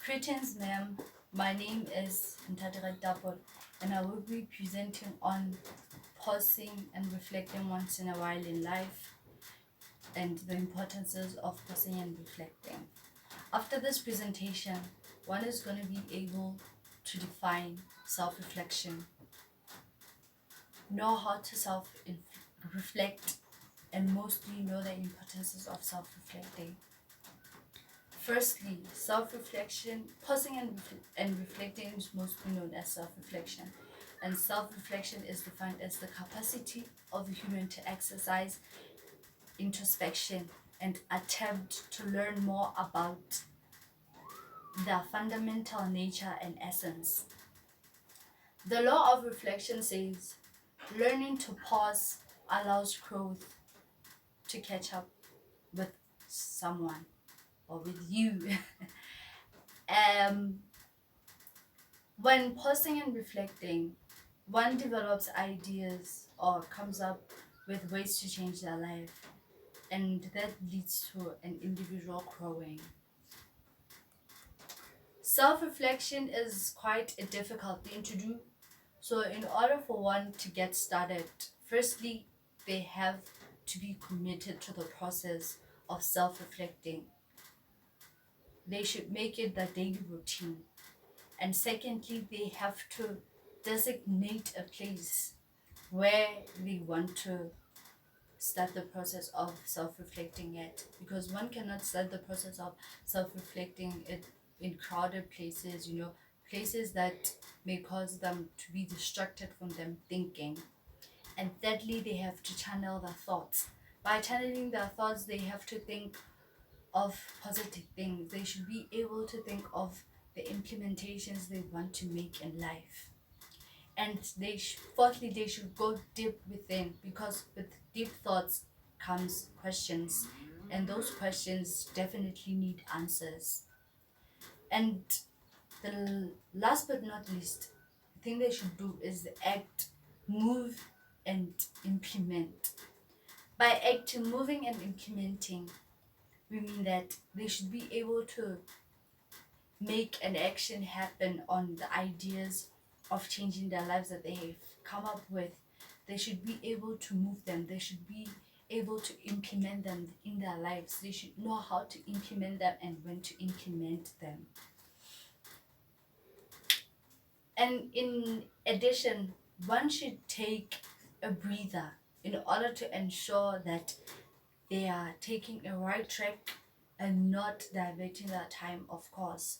Greetings, ma'am. My name is Nthati Ralitapole, and I will be presenting on pausing and reflecting once in a while in life and the importances of pausing and reflecting. After this presentation, one is going to be able to define self reflection, know how to self reflect, and mostly know the importances of self reflecting. Firstly, self-reflection, pausing and reflecting is mostly known as self-reflection. And self-reflection is defined as the capacity of a human to exercise introspection and attempt to learn more about their fundamental nature and essence. The law of reflection says learning to pause allows growth to catch up with someone or with you. um, When pausing and reflecting, one develops ideas or comes up with ways to change their life, and that leads to an individual growing. Self reflection is quite a difficult thing to do, so, in order for one to get started, firstly, they have to be committed to the process of self reflecting. They should make it their daily routine. And secondly, they have to designate a place where they want to start the process of self-reflecting at, because one cannot start the process of self-reflecting it in crowded places, places that may cause them to be distracted from them thinking. And thirdly, they have to channel their thoughts. By channeling their thoughts, they have to think of positive things. They should be able to think of the implementations they want to make in life. And fourthly, they should go deep within, because with deep thoughts comes questions, and those questions definitely need answers. And the last but not least, the thing they should do is act, move, and implement. By acting, moving, and implementing, we mean that they should be able to make an action happen on the ideas of changing their lives that they have come up with. They should be able to move them. They should be able to implement them in their lives. They should know how to implement them and when to implement them. And in addition, one should take a breather in order to ensure that they are taking a right track and not diverting their time, of course.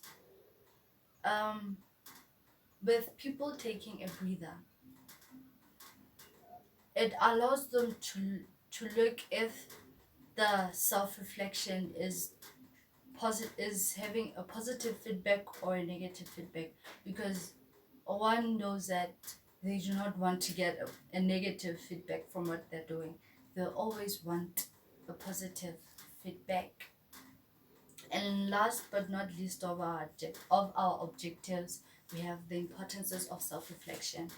With people taking a breather, it allows them to look if the self-reflection is having a positive feedback or a negative feedback, because one knows that they do not want to get a negative feedback from what they're doing. They always want a positive feedback. And last but not least of our objectives, we have the importances of self-reflection.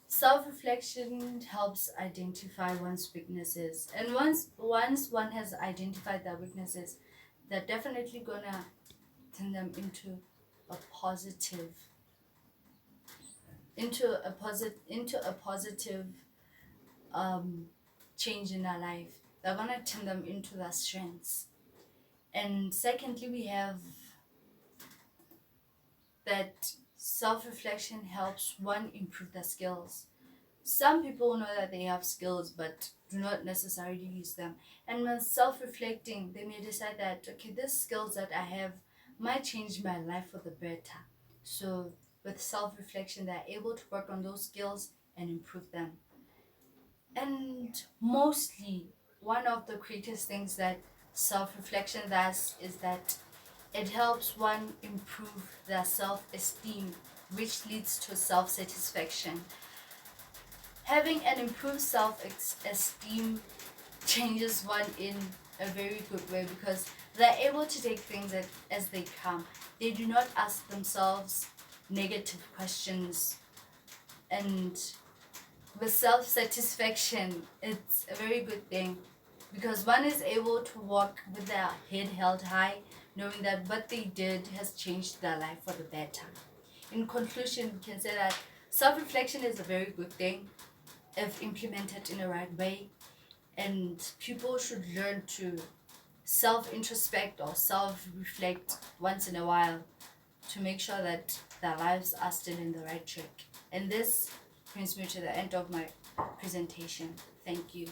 Self-reflection helps identify one's weaknesses, and once one has identified their weaknesses, they're definitely gonna turn them a positive into a positive change in their life. They're gonna turn them into their strengths. And secondly, we have that self-reflection helps one improve their skills. Some people know that they have skills but do not necessarily use them. And when self-reflecting, they may decide that, okay, these skills that I have might change my life for the better. So with self-reflection, they're able to work on those skills and improve them. And mostly, one of the greatest things that self-reflection does is that it helps one improve their self-esteem, which leads to self-satisfaction. Having an improved self-esteem changes one in a very good way, because they're able to take things as they come. They do not ask themselves negative questions. And with self-satisfaction, it's a very good thing, because one is able to walk with their head held high, knowing that what they did has changed their life for the better. In conclusion, we can say that self-reflection is a very good thing if implemented in the right way, and people should learn to self-introspect or self-reflect once in a while to make sure that their lives are still in the right track. And this brings me to the end of my presentation. Thank you.